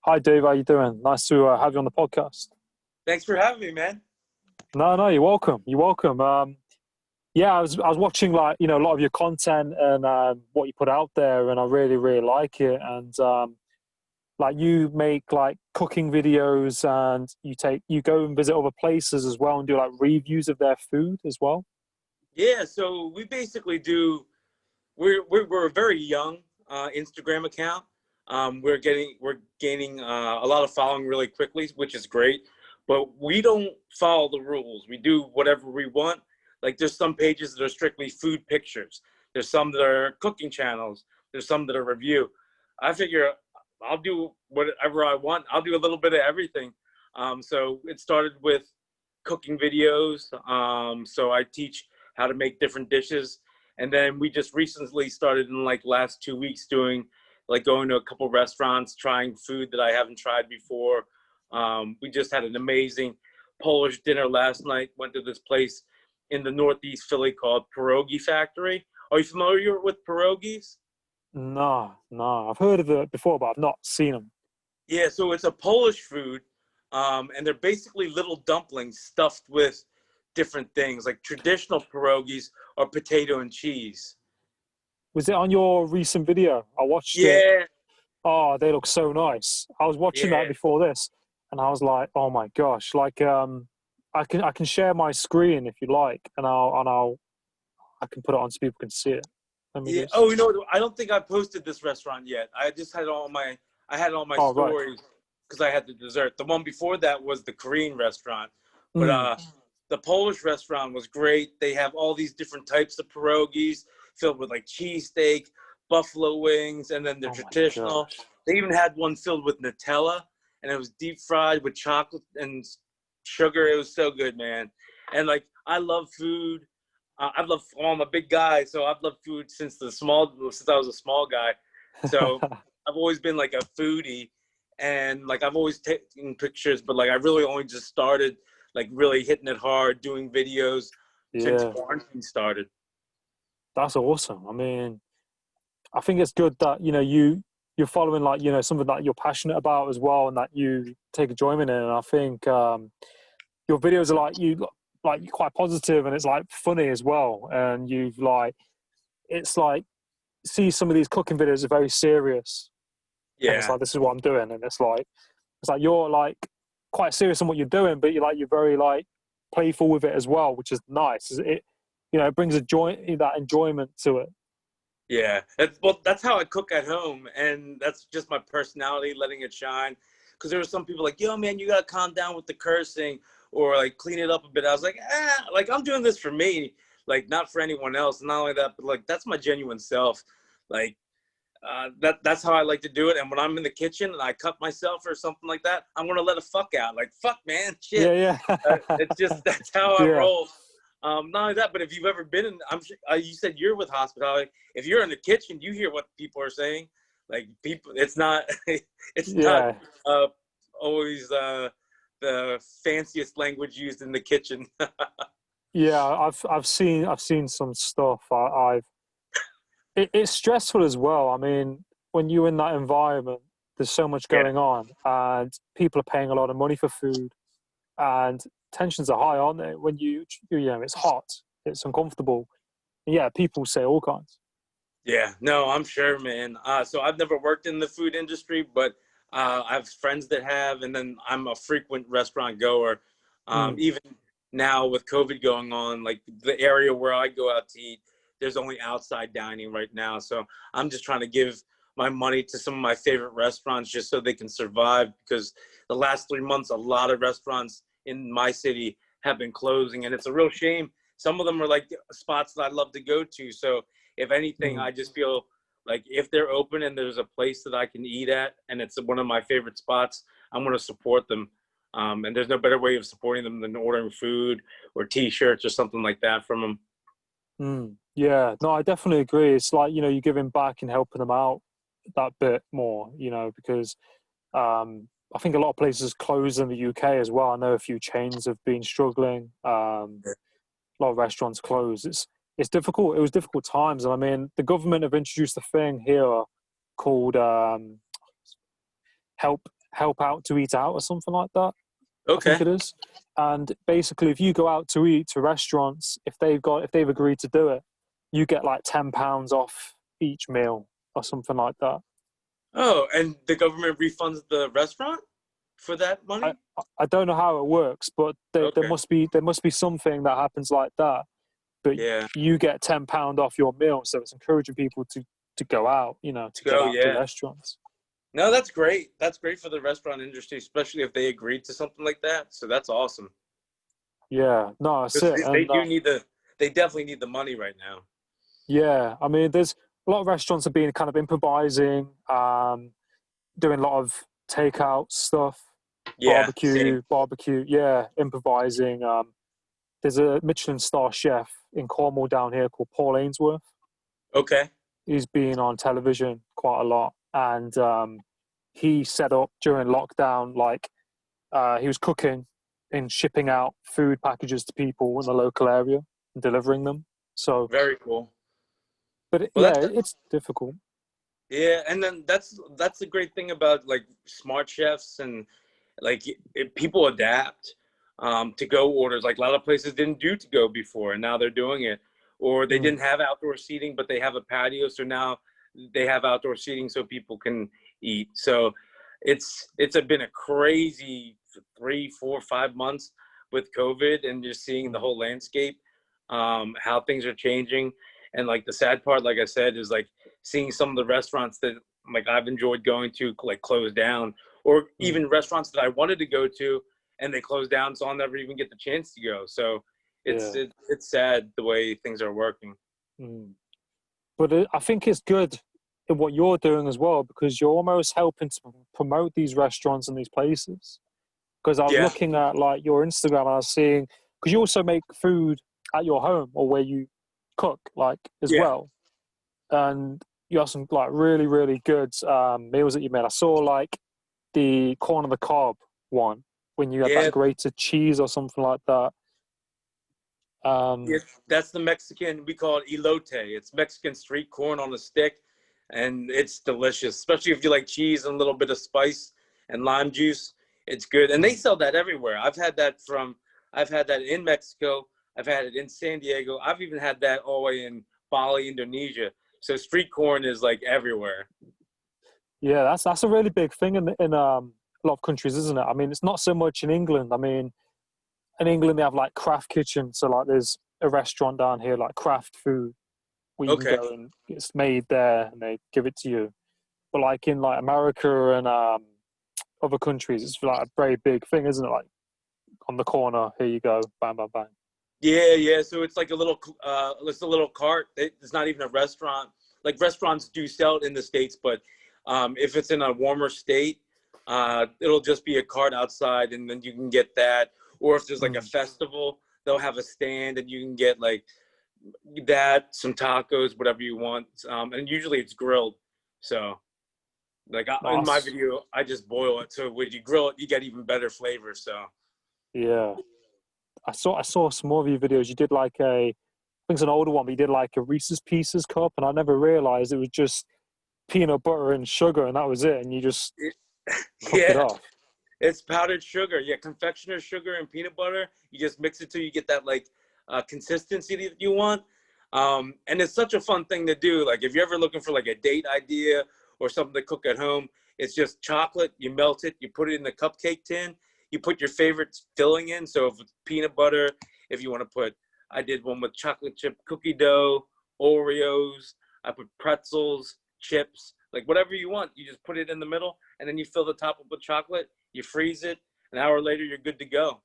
Hi, Dave. How you doing? Nice to have you on the podcast. Thanks for having me, man. No, you're welcome. You're welcome. Yeah, I was watching a lot of your content and what you put out there, and I really like it. And like you make like cooking videos, and you go and visit other places as well, and do like reviews of their food as well. Yeah, so we basically do. We're a very young Instagram account. We're gaining a lot of following really quickly, which is great. But we don't follow the rules. We do whatever we want. Like there's some pages that are strictly food pictures. There's some that are cooking channels. There's some that are review. I figure I'll do whatever I want. I'll do a little bit of everything. So it started with cooking videos. So I teach how to make different dishes. And then we just recently started in like last 2 weeks doing like going to a couple restaurants, trying food that I haven't tried before. We just had an amazing Polish dinner last night. Went to this place in the Northeast Philly called Pierogi Factory. Are you familiar with pierogies? No. I've heard of it before, but I've not seen them. Yeah, so it's a Polish food, and they're basically little dumplings stuffed with different things. Like traditional pierogies are potato and cheese. Was it on your recent video? I watched it. Yeah, Oh, they look so nice. I was watching that yeah. before this, and I was like, oh my gosh! I can share my screen if you like, and I can put it on so people can see it. Let me Yeah. just. Oh, I don't think I posted this restaurant yet. I just had it on my Oh right. stories because I had the dessert. The one before that was the Korean restaurant, but Mm. the Polish restaurant was great. They have all these different types of pierogies filled with like cheesesteak, buffalo wings, and then the Oh my traditional. gosh. They even had one filled with Nutella, and it was deep fried with chocolate and sugar. It was so good, man. And like I love food. I'm a big guy, so I've loved food since I was a small guy. So I've always been like a foodie, and like I've always taken pictures, but like I really only just started like really hitting it hard, doing videos since Yeah, quarantine started. that's awesome. I mean, I think it's good that you're following something that you're passionate about as well, and that you take enjoyment in. And I think your videos are like you're quite positive, and it's like funny as well. And you've like it's like see some of these cooking videos are very serious, and it's Yeah, like this is what I'm doing, and it's like you're like quite serious in what you're doing, but you're very like playful with it as well, which is nice. It brings a joy that enjoyment to it. yeah. That's how I cook at home, and that's just my personality, letting it shine. Because there were some people like, "Yo, man, you gotta calm down with the cursing, or like clean it up a bit." I was like, like I'm doing this for me, like not for anyone else. Not only that, but like that's my genuine self. Like that's how I like to do it. And when I'm in the kitchen and I cut myself or something like that, I'm gonna let a fuck out. Like fuck, man, shit. Yeah, yeah, It's just that's how I yeah, roll. Not only that, but if you've ever been in, I'm sure you said you're with hospitality. If you're in the kitchen, you hear what people are saying. Like people, it's not, it's not yeah, uh, always the fanciest language used in the kitchen. yeah. I've seen some stuff. It's stressful as well. I mean, when you're in that environment, there's so much Yeah, going on, and people are paying a lot of money for food, and tensions are high, aren't they? When it's hot, it's uncomfortable. Yeah, people say all kinds. yeah. No, I'm sure, man. So I've never worked in the food industry, but I have friends that have, and then I'm a frequent restaurant goer. Mm, Even now with COVID going on, like the area where I go out to eat, there's only outside dining right now. So I'm just trying to give my money to some of my favorite restaurants just so they can survive because the last 3 months, a lot of restaurants in my city have been closing, and it's a real shame. Some of them are like spots that I love to go to. So if anything, mm. I just feel like if they're open and there's a place that I can eat at and it's one of my favorite spots, I'm going to support them. And there's no better way of supporting them than ordering food or T-shirts or something like that from them. Yeah, no, I definitely agree. It's like, you're giving back and helping them out that bit more, because I think a lot of places close in the UK as well. I know a few chains have been struggling. A lot of restaurants close. It's difficult. It was difficult times. And I mean, the government have introduced a thing here called help help out to eat out or something like that. I think Okay. it is. And basically, if you go out to eat to restaurants, if they've agreed to do it, you get like £10 off each meal or something like that. Oh, and the government refunds the restaurant for that I money? I don't know how it works, but there Okay. must be something that happens like that. But Yeah. you get £10 off your meal, so it's encouraging people to go out, to get Go, out to yeah. restaurants. No, that's great. That's great for the restaurant industry, especially if they agreed to something like that. So that's awesome. Yeah, no, that's Because it. they And do need they definitely need the money right now. yeah, I mean, there's a lot of restaurants have been kind of improvising, doing a lot of takeout stuff, Yeah, same. barbecue. Yeah, improvising. There's a Michelin star chef in Cornwall down here called Paul Ainsworth. Okay. He's been on television quite a lot, and he set up during lockdown, like he was cooking and shipping out food packages to people in the local area and delivering them. So, Very cool. but Well, yeah, that's it's difficult. yeah, and then that's the great thing about like smart chefs and like people adapt to go orders. Like a lot of places didn't do to go before, and now they're doing it. Or they Mm, didn't have outdoor seating, but they have a patio, so now they have outdoor seating so people can eat. So it's been a crazy 3, 4, 5 months with COVID, and just seeing the mm, whole landscape, how things are changing. And like the sad part, like I said, is like seeing some of the restaurants that like I've enjoyed going to like close down, or mm. even restaurants that I wanted to go to and they closed down, so I'll never even get the chance to go. So Yeah. it's sad the way things are working. Mm. But I think it's good in what you're doing as well, because you're almost helping to promote these restaurants and these places. Because I was Yeah, looking at like your Instagram and I was seeing, because you also make food at your home or where you cook like as yeah, well, and you have some like really really good meals that you made. I saw like the corn on the cob one when you had that yeah. grated cheese or something like that. Yeah, Um, that's the Mexican, we call it elote. It's Mexican street corn on a stick, and it's delicious, especially if you like cheese and a little bit of spice and lime juice. It's good, and they mm, sell that everywhere. I've had that in Mexico. I've had it in San Diego. I've even had that all the way in Bali, Indonesia. So street corn is like everywhere. yeah, that's a really big thing in a lot of countries, isn't it? I mean, it's not so much in England. I mean, in England they have like craft kitchens, so like there's a restaurant down here like craft food where you can Okay. go and it's made there and they give it to you. But like in like America and other countries, it's like a very big thing, isn't it? Like on the corner, here you go, bang, bang, bang. Yeah, yeah. So it's a little cart. It's not even a restaurant. Like restaurants do sell it in the States, but if it's in a warmer state, it'll just be a cart outside, and then you can get that. Or if there's like a Mm, festival, they'll have a stand, and you can get like that, some tacos, whatever you want. And usually it's grilled. So like in my nice. video, I just boil it. So when you grill it, you get even better flavor. So Yeah. I saw some more of your videos. You did like I think it's an older one, but you did like a Reese's Pieces cup, and I never realized it was just peanut butter and sugar, and that was it. And you just cook it yeah. off. It's powdered sugar. Yeah, confectioner sugar and peanut butter. You just mix it till you get that like consistency that you want. And it's such a fun thing to do. Like if you're ever looking for like a date idea or something to cook at home, it's just chocolate. You melt it. You put it in the cupcake tin. You put your favorite filling in. So if it's peanut butter, if you want to put, I did one with chocolate chip cookie dough, Oreos. I put pretzels, chips, like whatever you want. You just put it in the middle, and then you fill the top up with chocolate. You freeze it. An hour later, you're good to go.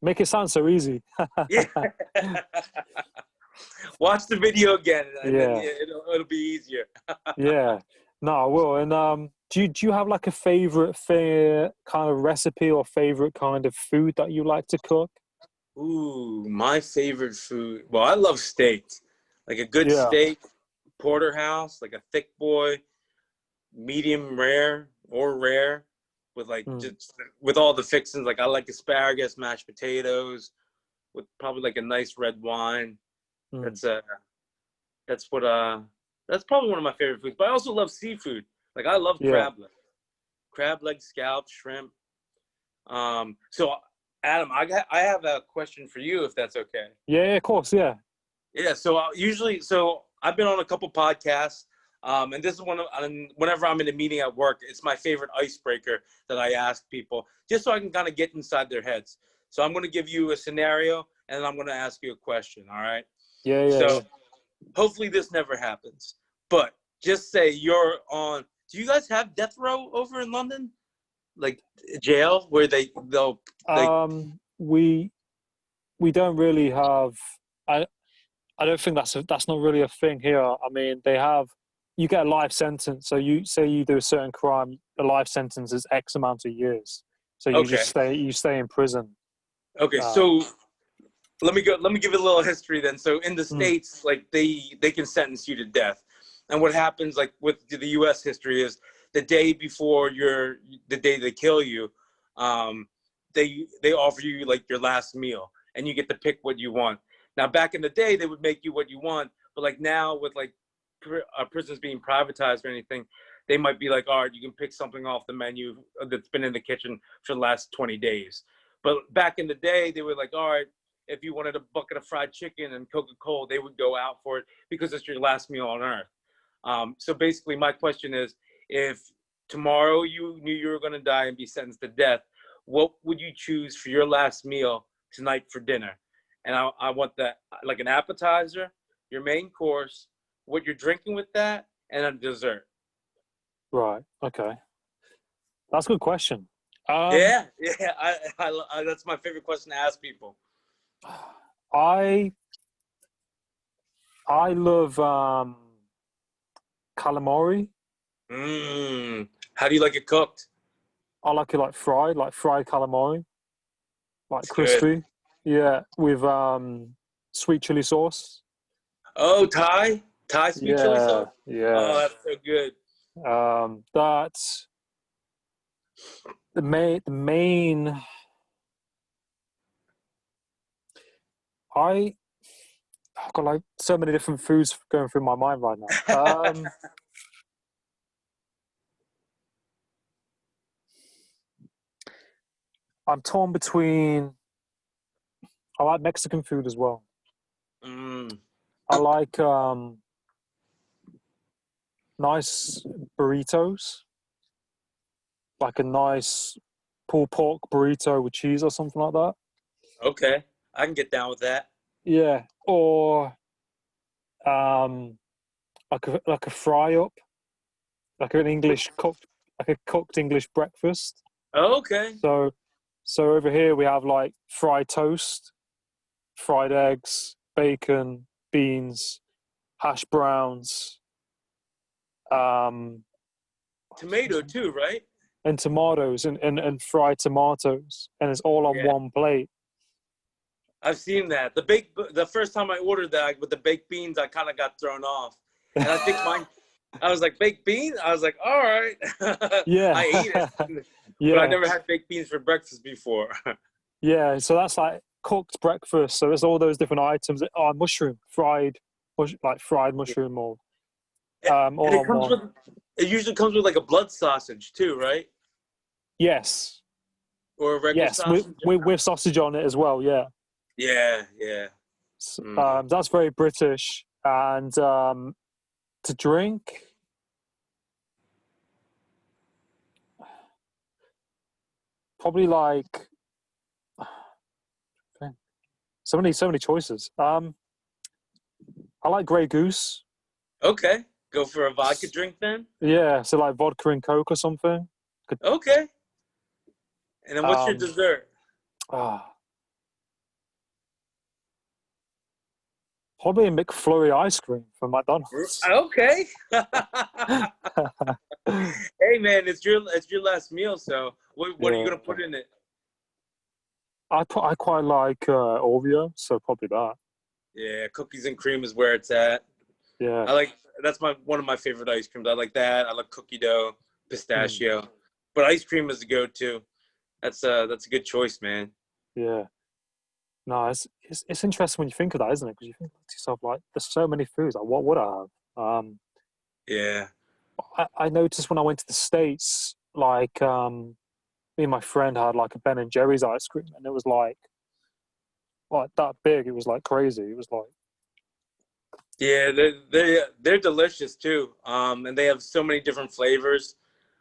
Make it sound so easy. Yeah. Watch the video again, and then Yeah, yeah, it'll be easier. yeah. No, I will. And do you have like a favorite kind of recipe or favorite kind of food that you like to cook? Ooh, my favorite food. Well, I love steak. Like a good Yeah. steak, porterhouse, like a thick boy, medium rare or rare, with like Mm, just with all the fixings. Like I like asparagus, mashed potatoes, with probably like a nice red wine. mm. That's what that's probably one of my favorite foods. But I also love seafood. Like I love Yeah. crab legs. crab leg, scallop, shrimp. So Adam, I have a question for you, if that's okay. Yeah, of course, yeah. Yeah. So I've been on a couple podcasts, and this is whenever I'm in a meeting at work, it's my favorite icebreaker that I ask people, just so I can kind of get inside their heads. So I'm going to give you a scenario, and then I'm going to ask you a question. All right. Yeah. Hopefully this never happens, but just say you're on. Do you guys have death row over in London? Like jail where they'll We don't really have. I don't think that's not really a thing here. I mean, you get a life sentence. So you say you do a certain crime, a life sentence is X amount of years. So you Okay. just stay in prison. Okay, so let me give it a little history then. So in the States, like they can sentence you to death. And what happens like with the US history is the day before the day they kill you, they offer you like your last meal and you get to pick what you want. Now back in the day they would make you what you want, but like now with like prisons being privatized or anything, they might be like, all right, you can pick something off the menu that's been in the kitchen for the last 20 days. But back in the day, they were like, all right, if you wanted a bucket of fried chicken and Coca-Cola, they would go out for it because it's your last meal on earth. So basically my question is, if tomorrow you knew you were going to die and be sentenced to death, what would you choose for your last meal tonight for dinner? And I want that, like an appetizer, your main course, what you're drinking with that, and a dessert. Right. Okay. That's a good question. Yeah. I that's my favorite question to ask people. I love calamari. How do you like it cooked? I like it like fried calamari, like It's good. crispy. Yeah, with sweet chili sauce. Oh, Thai sweet chili Yeah, sauce. Oh, yeah. that's so good. That's the main. I've got like so many different foods going through my mind right now. I'm torn between. I like Mexican food as well. I like nice burritos, like a nice pulled pork burrito with cheese or something like that. Okay, I can get down with that. Yeah, or like a fry up, like an English cooked, like a cooked English breakfast. Okay. So over here we have like fried toast, fried eggs, bacon, beans, hash browns, Tomato too, right? and tomatoes and fried tomatoes, and it's all on Yeah, one plate. I've seen that. The first time I ordered that with the baked beans, I kind of got thrown off, and I think mine. I was like, baked beans? I was like, all right. I ate Yeah, it, but I yeah, never had baked beans for breakfast before. yeah. So that's like cooked breakfast. So it's all those different items. Oh, mushroom, like fried mushroom, or And all on one. it usually comes with like a blood sausage too, right? Yes, Or a regular yes, sausage. with sausage on it as well. Yeah. Yeah. That's very British. And to drink, probably like so many choices. I like Grey Goose. Okay, go for a vodka drink then. Yeah, so like vodka and Coke or something. Okay, and then what's your Um, dessert? ah, Probably a McFlurry ice cream from McDonald's. Okay. Hey man, it's your last meal, so what are you Yeah, gonna put in it? I quite like Oreo, so probably that. Yeah, cookies and cream is where it's at. Yeah. That's one of my favorite ice creams. I like that. I like cookie dough, Mm, pistachio, but ice cream is the go-to. That's a good choice, man. yeah. No, it's interesting when you think of that, isn't it? Because you think to yourself, like, there's so many foods. Like, what would I have? Yeah. I noticed when I went to the States, like me and my friend had like a Ben and Jerry's ice cream, and it was like that big. It was like crazy. It was like, Yeah, they're delicious too. And they have so many different flavors.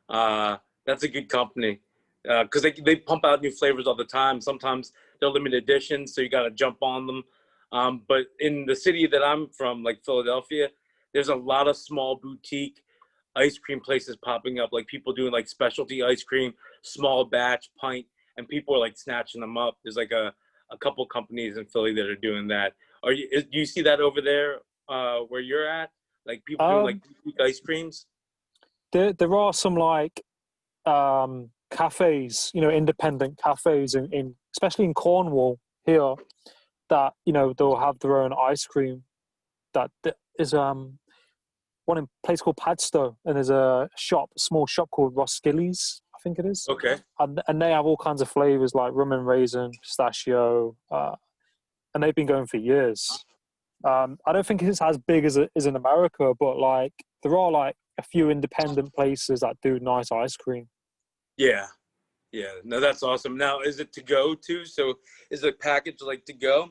That's a good company because they pump out new flavors all the time. Sometimes they're limited editions, so you got to jump on them. But in the city that I'm from, like Philadelphia, there's a lot of small boutique ice cream places popping up, like people doing like specialty ice cream, small batch, pint, and people are like snatching them up. There's like a couple companies in Philly that are doing that. Do you see that over there where you're at? Like people doing like um, boutique ice creams? there are some like cafes, independent cafes in especially in Cornwall here that they'll have their own ice cream. That is one in a place called Padstow, and there's a small shop called Roskilly's, I think it is, Okay. and they have all kinds of flavors like rum and raisin, pistachio, and they've been going for years. I don't think it's as big as it is in America, but like there are like a few independent places that do nice ice cream. Yeah. Yeah. No, that's awesome. Now, is it to go too? So is it packaged like to go?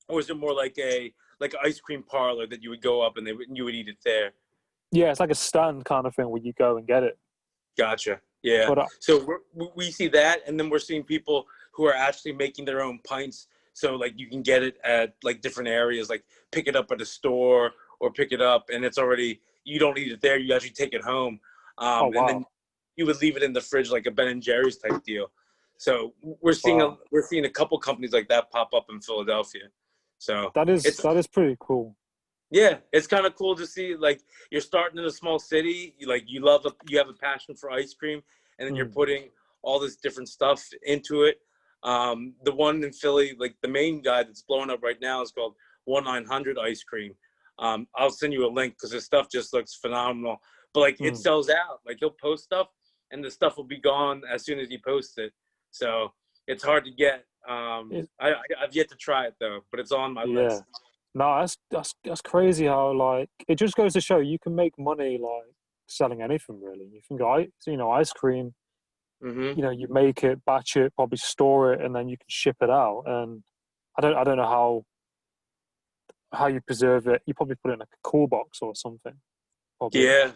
Or is it more like an ice cream parlor that you would go up and you would eat it there? Yeah, it's like a stand kind of thing where you go and get it. Gotcha. Yeah. But So we see that, and then we're seeing people who are actually making their own pints. So like you can get it at like different areas, like pick it up at a store or pick it up, and it's already you don't eat it there. You actually take it home, oh and then wow, you would leave it in the fridge like a Ben and Jerry's type deal. So wow, we're seeing a couple companies like that pop up in Philadelphia. So that is it's that is pretty cool. yeah, it's kind of cool to see. Like you're starting in a small city, you have a passion for ice cream, and then you're Mm. putting all this different stuff into it. The one in Philly, like the main guy that's blowing up right now, is called 1-900 Ice Cream. I'll send you a link because his stuff just looks phenomenal. But like it Mm. sells out. Like he'll post stuff, and the stuff will be gone as soon as he posts it. So it's hard to get. It, I've yet to try it though, but it's on my yeah, list. no, that's crazy how like it just goes to show you can make money like selling anything really. You can go, ice cream. Hmm. You make it, batch it, probably store it, and then you can ship it out. And I don't know how you preserve it. You probably put it in like a cool box or something, probably. Yeah,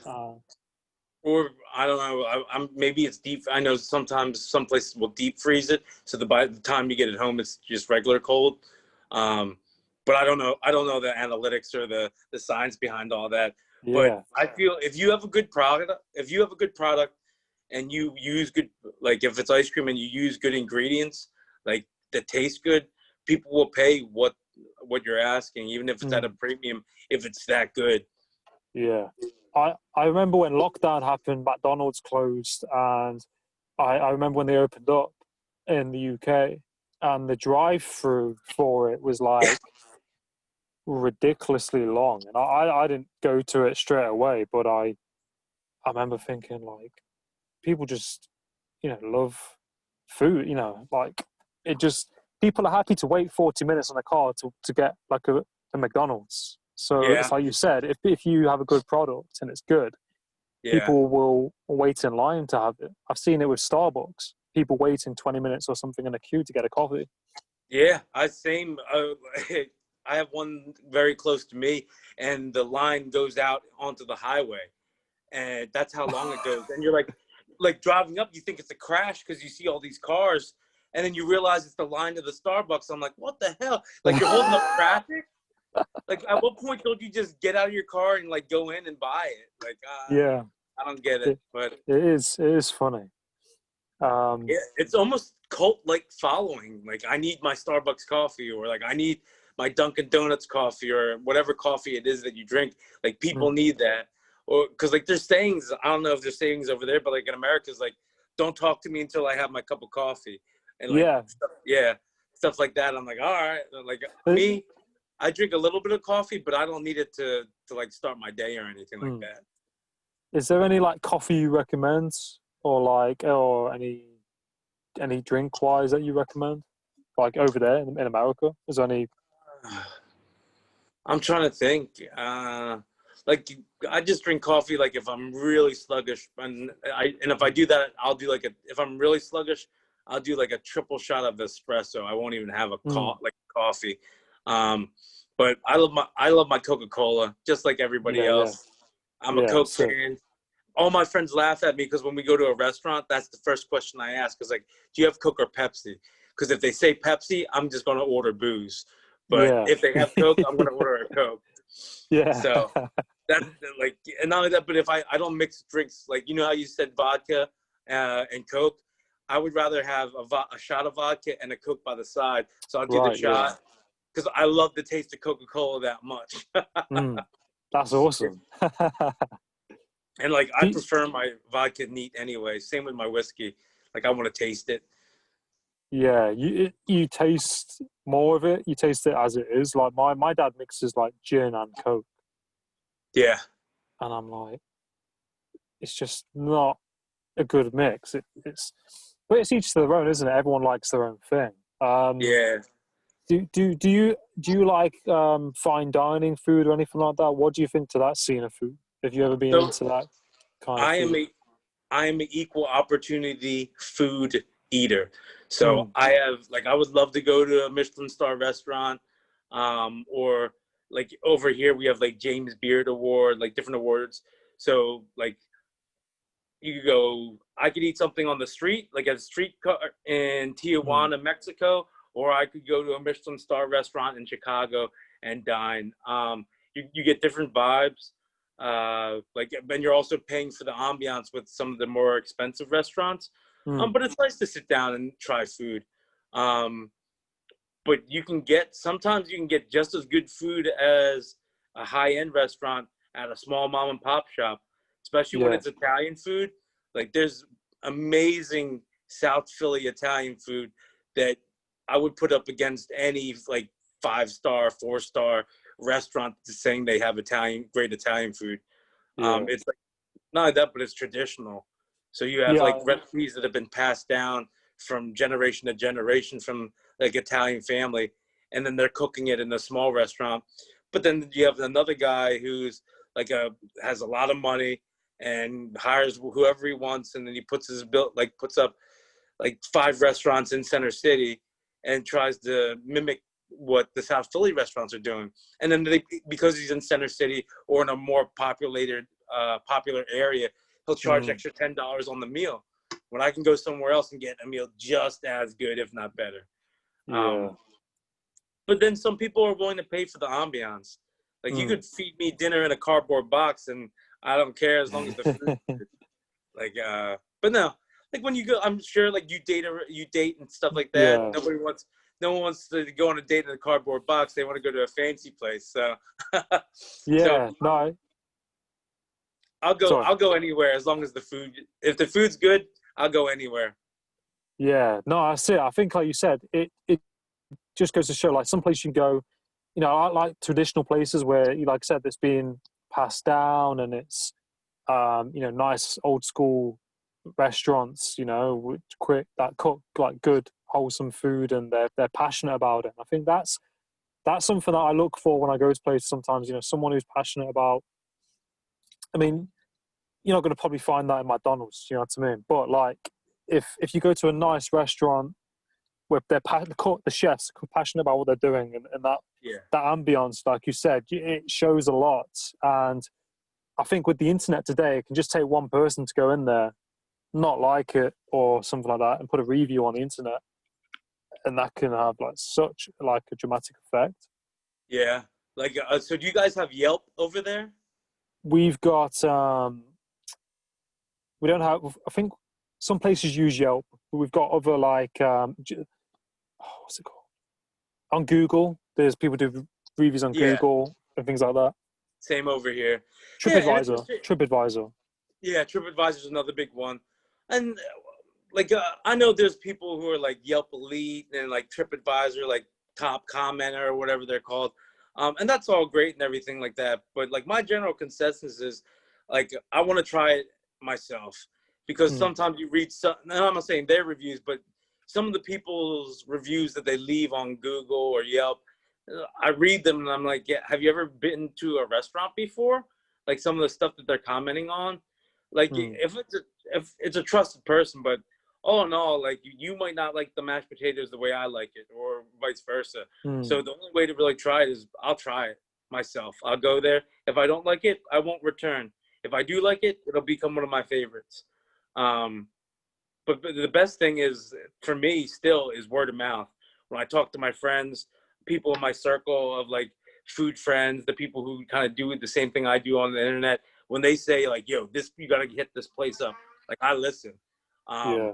or I don't know. I'm maybe it's deep. I know sometimes some places will deep freeze it, so by the time you get it home, it's just regular cold. Um, but I don't know. I don't know the analytics or the science behind all that. But Yeah. I feel if you have a good product, and you use good, like if it's ice cream and you use good ingredients, like that taste good, people will pay what you're asking, even if it's at a Mm. premium, if it's that good. Yeah. I remember when lockdown happened, McDonald's closed, and I remember when they opened up in the UK, and the drive-through for it was like ridiculously long, and I didn't go to it straight away, but I remember thinking like people just love food, like it just people are happy to wait 40 minutes on a car to get like a McDonald's. So it's Yeah, like you said, if you have a good product and it's good, yeah. people will wait in line to have it. I've seen it with Starbucks. People waiting 20 minutes or something in a queue to get a coffee. Yeah, I same. I have one very close to me, and the line goes out onto the highway, and that's how long it goes. And you're like driving up, you think it's a crash because you see all these cars, and then you realize it's the line to the Starbucks. I'm like, what the hell? Like you're holding up traffic. Like at what point don't you just get out of your car and like go in and buy it? Like Yeah, I don't get it, it, but it is funny. yeah, Um, it's almost cult like following. Like I need my Starbucks coffee, or like I need my Dunkin' Donuts coffee, or whatever coffee it is that you drink. Like people mm, need that, or because like there's sayings. I don't know if there's sayings over there, but like in America, it's like, don't talk to me until I have my cup of coffee, and like yeah, yeah, stuff like that. I'm like, all right, like uh, me, I drink a little bit of coffee, but I don't need it to like start my day or anything like mm. that. Is there any like coffee you recommend, or any drink wise that you recommend? Like over there in America, is there any? I'm trying to think. Like I just drink coffee like if I'm really sluggish, and if I do that, I'll do like if I'm really sluggish, I'll do like a triple shot of espresso. I won't even have a coffee. But I love my Coca-Cola just like everybody Yeah, yeah, else. I'm a yeah. Coke So fan. All my friends laugh at me because when we go to a restaurant, that's the first question I ask is like, do you have Coke or Pepsi? Because if they say Pepsi, I'm just going to order booze. But yeah, if they have Coke, I'm going to order a Coke. yeah, So that's like, and not only that, but if I don't mix drinks, like, you know how you said vodka and Coke, I would rather have a shot of vodka and a Coke by the side. So I'll do the right, yeah. shot because I love the taste of Coca-Cola that much. That's awesome. And like, I Do, prefer my vodka neat anyway. Same with my whiskey. Like, I want to taste it. yeah, you taste more of it. You taste it as it is. Like my dad mixes like gin and Coke, Yeah. and I'm like, it's just not a good mix. But it's each to their own, isn't it? Everyone likes their own thing. Yeah. Do you like fine dining food or anything like that? What do you think to that scene of food? Have you ever been So into that kind of I am food? a I am an equal opportunity food eater. So Mm, I would love to go to a Michelin star restaurant, or like over here we have like James Beard Award, like different awards. So like you could go, I could eat something on the street, like at a street in mm, Tijuana, Mexico, or I could go to a Michelin star restaurant in Chicago and dine. You get different vibes. And you're also paying for the ambiance with some of the more expensive restaurants. mm, But it's nice to sit down and try food. Um, but sometimes you can get just as good food as a high-end restaurant at a small mom and pop shop, especially when yeah, it's Italian food. Like, there's amazing South Philly Italian food that I would put up against any like 5-star, 4-star restaurant saying they have great Italian food. yeah, It's like not like that, but it's traditional. So you have like yeah. recipes that have been passed down from generation to generation from like Italian family, and then they're cooking it in a small restaurant. But then you have another guy who's has a lot of money and hires whoever he wants, and then he puts up like 5 restaurants in Center City and tries to mimic what the South Philly restaurants are doing. And then because he's in Center City or in a more popular area, he'll charge Mm, extra $10 on the meal when I can go somewhere else and get a meal just as good, if not better. yeah. Um, but then some people are willing to pay for the ambiance. Like, you Mm. could feed me dinner in a cardboard box and I don't care as long as the food. Like, but no, like when you go, I'm sure like you date and stuff like that. Yeah, No one wants to go on a date in a cardboard box. They want to go to a fancy place. So, so yeah. No, sorry. I'll go anywhere as long as if the food's good, I'll go anywhere. Yeah, no, I see it. I think, like you said, it just goes to show, like, some place you can go, I like traditional places where, like I said, it's being passed down and it's, nice old school restaurants, which that cook like good, wholesome food, and they're passionate about it. I think that's something that I look for when I go to places sometimes, someone who's passionate about, I mean, you're not going to probably find that in McDonald's, you know what I mean? But like, if you go to a nice restaurant where the chefs are passionate about what they're doing, and Yeah. that ambience, like you said, it shows a lot. And I think with the internet today, it can just take one person to go in there, not like it or something like that, and put a review on the internet, and that can have like such like a dramatic effect. Yeah. Like, so do you guys have Yelp over there? We've got we don't have. I think some places use Yelp, but we've got other like what's it called? On Google, there's people do reviews on Yeah. Google and things like that. Same over here. Yeah, and it's TripAdvisor, TripAdvisor. yeah, TripAdvisor is another big one, and like I know there's people who are like Yelp Elite and like TripAdvisor, like top commenter or whatever they're called, and that's all great and everything like that. But like my general consensus is, like, I want to try it myself because Mm, sometimes you read some, and I'm not saying their reviews, but some of the people's reviews that they leave on Google or Yelp, I read them and I'm like, yeah, have you ever been to a restaurant before? like some of the stuff that they're commenting on. Like Mm. if it's a trusted person, but all in all, like you might not like the mashed potatoes the way I like it, or vice versa. Mm. So the only way to really try it is I'll try it myself. I'll go there. If I don't like it, I won't return. If I do like it, it'll become one of my favorites. But the best thing is for me still is word of mouth. When I talk to my friends, people in my circle of like food friends, the people who kind of do the same thing I do on the internet, when they say like, yo, this, you got to hit this place up. Like I listen. Yeah.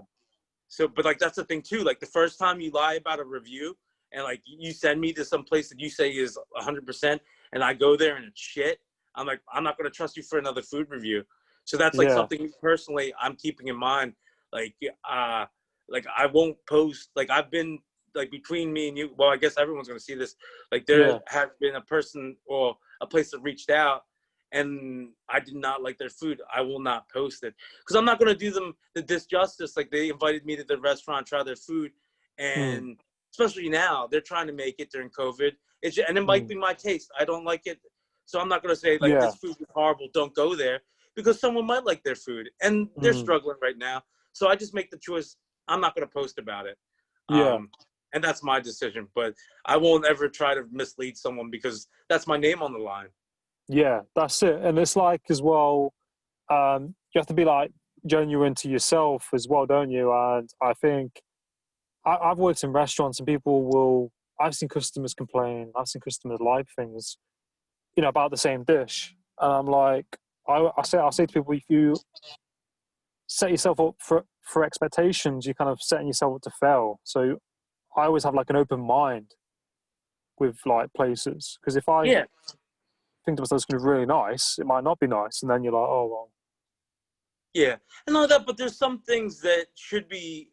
So, but like, that's the thing too. Like the first time you lie about a review and like you send me to some place that you say is 100% and I go there and it's shit, I'm like, I'm not going to trust you for another food review. So that's like Yeah. something personally I'm keeping in mind. Like I won't post, like I've been like between me and you, well, I guess everyone's going to see this. Like there Yeah. has been a person or a place that reached out and I did not like their food. I will not post it because I'm not going to do them the disjustice. Like they invited me to the restaurant, try their food. Mm. And especially now they're trying to make it during COVID. And it might Mm. be my taste. I don't like it. So I'm not going to say like Yeah. this food is horrible. Don't go there because someone might like their food and they're Mm. struggling right now. So I just make the choice. I'm not going to post about it. Yeah. And that's my decision, but I won't ever try to mislead someone because that's my name on the line. Yeah. That's it. And it's like as well, you have to be like genuine to yourself as well, don't you? And I think I've worked in restaurants and people will, I've seen customers complain, I've seen customers like things, you know, about the same dish. And I'm like, I'll say to people, if you set yourself up for expectations, you're kind of setting yourself up to fail. So I always have like an open mind with like places. Because if I Yeah. think to myself it's going to be really nice, it might not be nice. And then you're like, oh, well. Yeah. And all that, but there's some things that should be,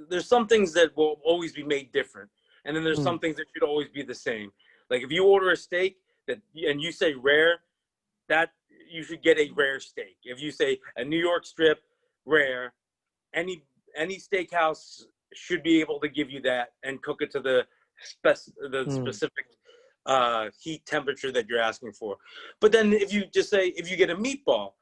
there's some things that will always be made different. And then there's Mm. some things that should always be the same. Like if you order a steak that, and you say rare, that you should get a rare steak. If you say a New York strip rare, any steakhouse should be able to give you that and cook it to the Mm. specific heat temperature that you're asking for. But then if you just say, if you get a meatball,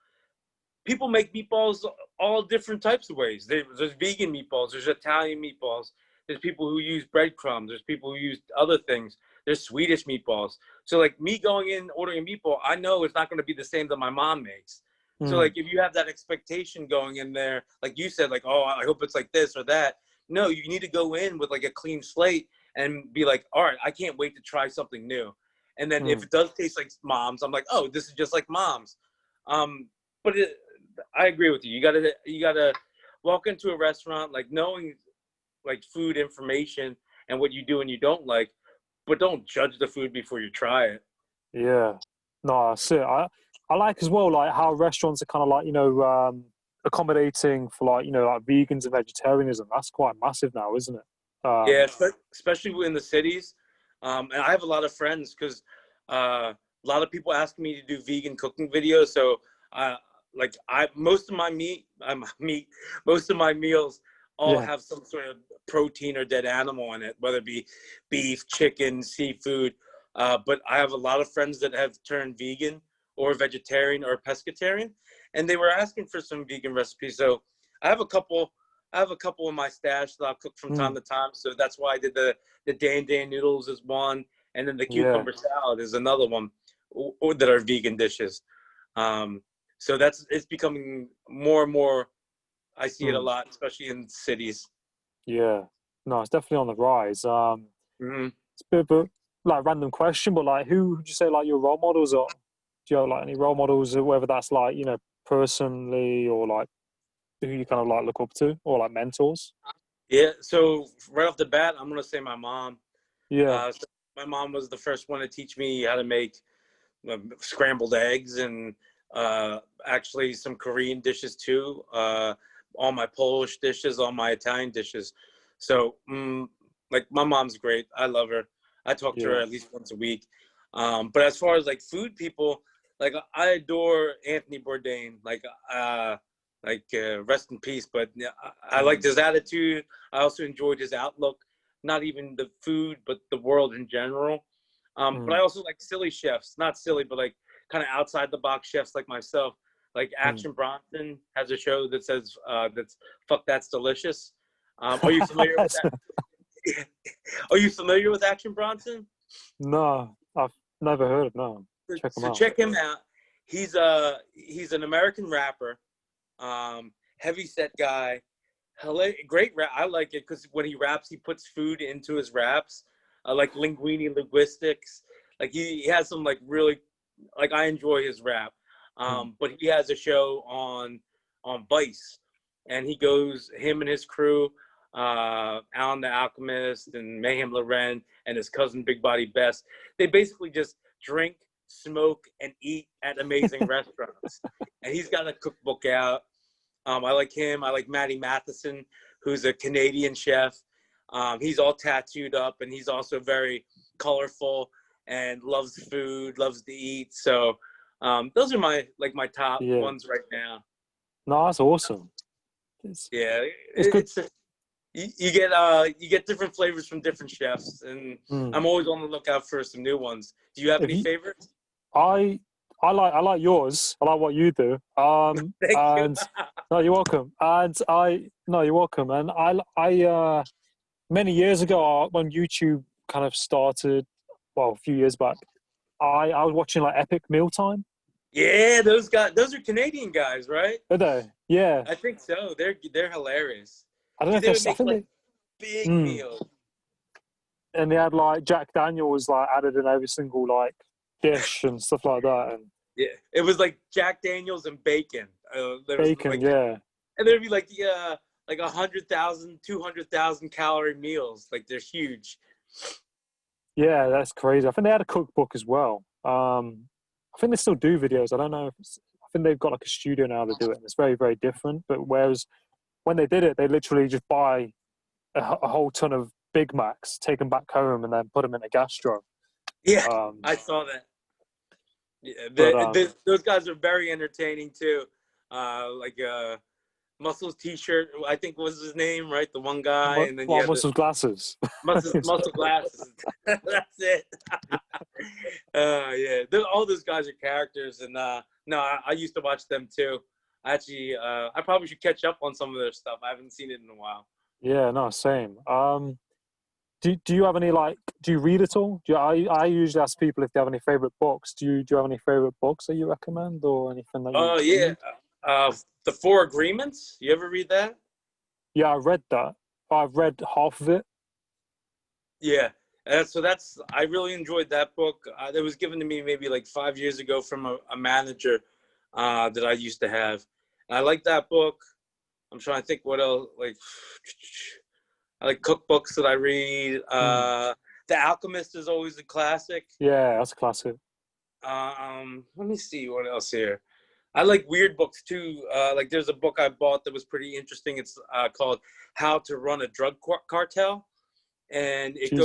people make meatballs all different types of ways. There's vegan meatballs, there's Italian meatballs, there's people who use breadcrumbs, there's people who use other things, there's Swedish meatballs. So like me going in ordering a meatball, I know it's not going to be the same that my mom makes. So Mm. like if you have that expectation going in there, like you said, like, oh, I hope it's like this or that. No, you need to go in with like a clean slate and be like, all right, I can't wait to try something new. And then if Mm. it does taste like mom's, I'm like, oh, this is just like mom's. But I agree with you. You gotta walk into a restaurant like knowing like food information and what you do and you don't like, but don't judge the food before you try it. Yeah. No, that's it. I like as well, like how restaurants are kind of like, you know, accommodating for like, you know, like vegans and vegetarianism. That's quite massive now, isn't it? Yeah, especially in the cities. And I have a lot of friends because a lot of people ask me to do vegan cooking videos. So like most of my most of my meals all Yeah. have some sort of protein or dead animal in it, whether it be beef, chicken, seafood. But I have a lot of friends that have turned vegan or vegetarian or pescatarian, and they were asking for some vegan recipes. So I have a couple. I have a couple in my stash that I'll cook from time Mm. to time. So that's why I did the Dan noodles is one, and then the Yeah. cucumber salad is another one, or that are vegan dishes. So it's becoming more and more. I see it a Mm. lot, especially in cities. Yeah. No, it's definitely on the rise. Hmm. It's a bit of a like random question, but like who would you say like your role models are? Do you have like any role models, whether that's like, you know, personally or like who you kind of like look up to or like mentors? Yeah. So right off the bat, I'm gonna say my mom. Yeah. So my mom was the first one to teach me how to make scrambled eggs and actually some Korean dishes too. All my Polish dishes, all my Italian dishes. So like my mom's great. I love her. I talk to her Yeah. at least once a week. But as far as like food people, like I adore Anthony Bourdain. Rest in peace. But yeah, I liked Mm. his attitude. I also enjoyed his outlook. Not even the food, but the world in general. But I Mm. also like silly chefs, not silly, but like kind of outside the box chefs like myself. Like Mm. Action Bronson has a show that says that's "Fuck That's Delicious." Are you familiar with that? Are you familiar with Action Bronson? No, I've never heard of. No, check them So out. check him out. He's an American rapper, heavy set guy, great rap. I like it because when he raps, he puts food into his raps, like linguini linguistics. Like he has some like really, like I enjoy his rap. Mm. But he has a show on Vice, and him and his crew, Alan the Alchemist and Mayhem Loren and his cousin Big Body Best. They basically just drink, smoke, and eat at amazing restaurants. And he's got a cookbook out. I like him. I like Matty Matheson, who's a Canadian chef. He's all tattooed up, and he's also very colorful and loves food, loves to eat. So those are my top Yeah. ones right now. No, that's awesome. Yeah, It's good. You get different flavors from different chefs, and Mm. I'm always on the lookout for some new ones. Do you have any favorites? I like yours. I like what you do. Thank and you. no, you're welcome. You're welcome. And I many years ago when YouTube kind of started, well, a few years back, I was watching like Epic Mealtime. Yeah, those are Canadian guys, right? Are they? Yeah. I think so. They're hilarious. I don't know if They would I make think like big meals. And they had like Jack Daniels like added in every single like dish and stuff like that. And Yeah, it was like Jack Daniels and bacon. bacon, yeah. And there'd be like 100,000, 200,000 calorie meals. Like they're huge. Yeah, that's crazy. I think they had a cookbook as well. I think they still do videos. I don't know. I think they've got like a studio now to do it. And it's very, very different. But whereas when they did it, they literally just buy a whole ton of Big Macs, take them back home, and then put them in a gastro. Yeah, I saw that. Yeah, those guys are very entertaining too. Muscles T-shirt, I think was his name, right? The one guy, and then Muscle Glasses. Muscle Glasses. That's it. Yeah, all those guys are characters, and no, I used to watch them too. Actually, I probably should catch up on some of their stuff. I haven't seen it in a while. Yeah, no, same. Do you have any do you read at all? I usually ask people if they have any favorite books. Do you have any favorite books that you recommend or anything that you? Oh yeah, The Four Agreements. You ever read that? Yeah, I read that. I've read half of it. Yeah, I really enjoyed that book. It was given to me maybe like 5 years ago from a manager that I used to have. And I like that book. I'm trying to think what else. I like cookbooks that I read. The Alchemist is always a classic. Yeah, that's a classic. Let me see what else here. I like weird books too. Like there's a book I bought that was pretty interesting. It's called How to Run a Drug Cartel, and it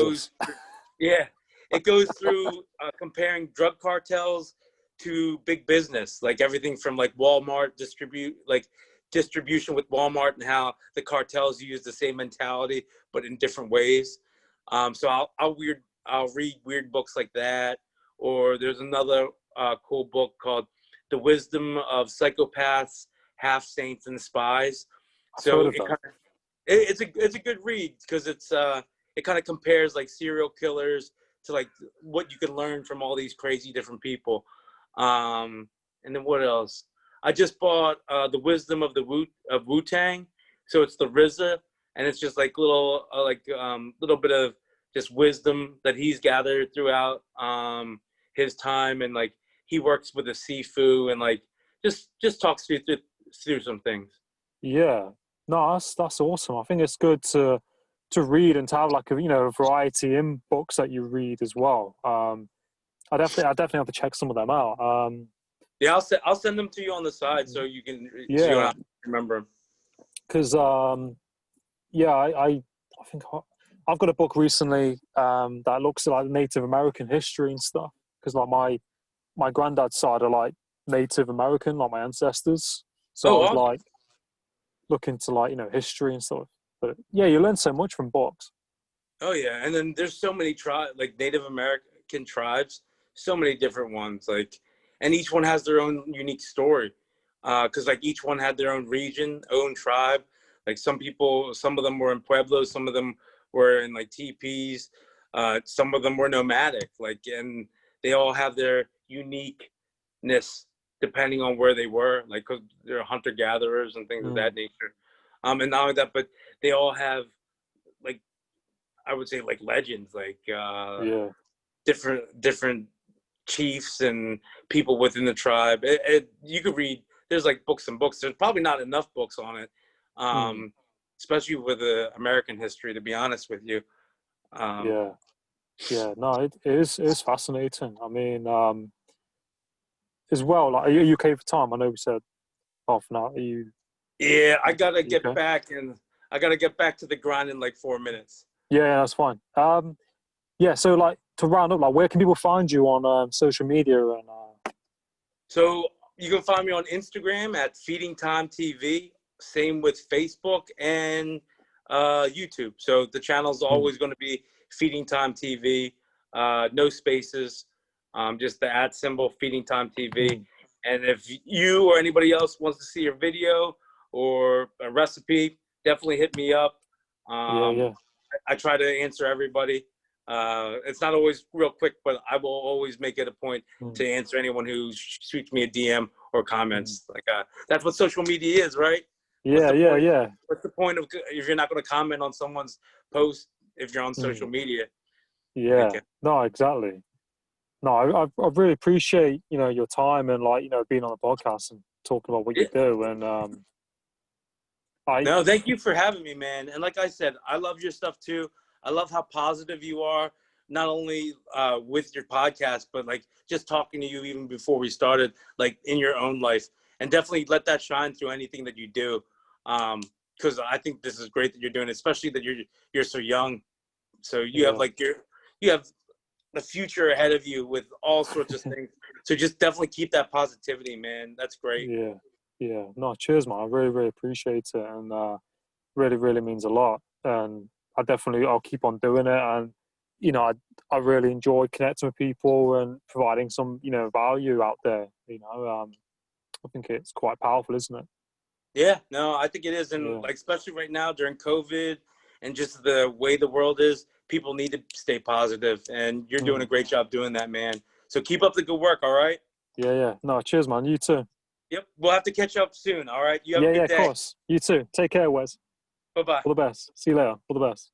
goes through comparing drug cartels to big business, like everything from like Walmart distribution with Walmart, and how the cartels use the same mentality but in different ways. So I'll read weird books like that. Or there's another cool book called The Wisdom of Psychopaths, Half Saints, and Spies. So it's a good read because it kind of compares like serial killers to like what you can learn from all these crazy different people. And then what else? I just bought The Wisdom of Wu-Tang. So it's the RZA, and it's just like little bit of just wisdom that he's gathered throughout his time, and like he works with a Sifu, and like just talks through some things. Yeah, no, that's awesome. I think it's good to read and to have like a variety in books that you read as well. I definitely have to check some of them out. Yeah, I'll send them to you on the side so you can so you don't have to remember them. Because I think I've got a book recently that looks at like Native American history and stuff. Because like my granddad's side are like Native American, like my ancestors. So I was like looking to history and stuff. But yeah, you learn so much from books. Oh yeah, and then there's so many Native American tribes, so many different ones. Like and each one has their own unique story. Because like each one had their own region, own tribe. Like some of them were in pueblos, some of them were in like teepees, some of them were nomadic. Like, and they all have their uniqueness depending on where they were. Like, cause they're hunter gatherers and things of that nature. And not only that, but they all have, like, I would say, like legends, like different chiefs and people within the tribe. You could read. There's like books and books. There's probably not enough books on it, especially with American history. To be honest with you. No, it is fascinating. I mean, as well, like, are you okay for time? I know we said half an hour. Are you? Yeah, I gotta get okay? back, and I gotta get back to the grind in like 4 minutes. Yeah, that's fine. Yeah, so like to round up, like where can people find you on social media and? So you can find me on Instagram at FeedingTimeTV. Same with Facebook and YouTube. So the channel's always going to be FeedingTimeTV. No spaces. Just the @ symbol FeedingTimeTV. And if you or anybody else wants to see a video or a recipe, definitely hit me up. I try to answer everybody. It's not always real quick, but I will always make it a point to answer anyone who shoots me a DM or comments. Like that's what social media is, right? What's the point of if you're not going to comment on someone's post if you're on social media? No, exactly. No, I really appreciate your time and like being on the podcast and talking about what you do. And no, thank you for having me, man. And like I said, I love your stuff too. I love how positive you are, not only with your podcast, but like just talking to you even before we started, like in your own life. And definitely let that shine through anything that you do. Because I think this is great that you're doing, especially that you're so young. So you have like you have the future ahead of you with all sorts of things. So just definitely keep that positivity, man. That's great. No, cheers, man. I really, really appreciate it, and really, really means a lot. And I'll keep on doing it. And I really enjoy connecting with people and providing some value out there. I think it's quite powerful, isn't it? Yeah, no, I think it is. And like, especially right now during COVID and just the way the world is, people need to stay positive. And you're doing a great job doing that, man. So keep up the good work, all right? No, cheers, man. You too. Yep, we'll have to catch up soon, all right? You have a good day. Of course. You too. Take care, Wes. Bye-bye. All the best. See you later. All the best.